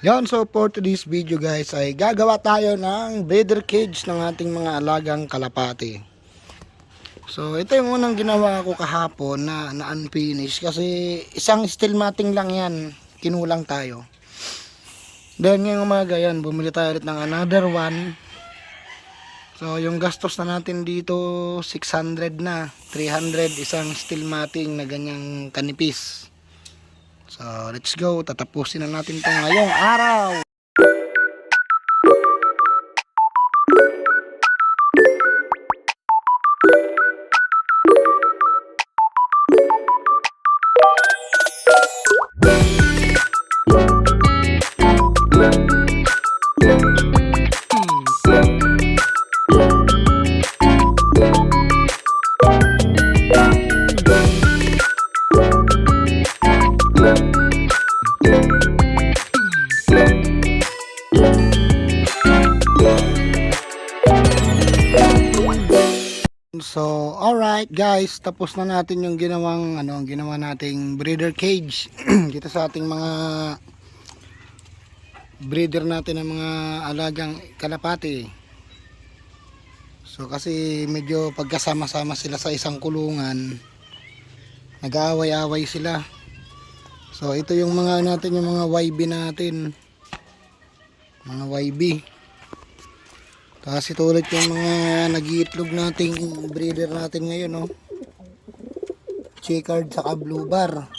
Yan, so for today's video guys ay gagawa tayo ng breeder cage ng ating mga alagang kalapati. So ito yung unang ginawa ko kahapon na unfinished kasi isang steel matting lang yan, kinulang tayo. Then ngayong umaga yan, bumili tayo ulit ng another one. So yung gastos na natin dito 600 na, 300 isang steel matting na ganyang kanipis. So let's go, tatapusin na natin ito ngayong araw. So, alright guys, tapos na natin yung ginawa nating breeder cage dito sa ating mga breeder natin ng mga alagang kalapati. So, kasi medyo pagkasama-sama sila sa isang kulungan, nag-aaway-aaway sila. So, ito yung mga natin, yung mga YB natin. Mga YB. Kasi tulad yung mga nag-iitlog nating breeder natin ngayon, no? Checkered saka blue bar.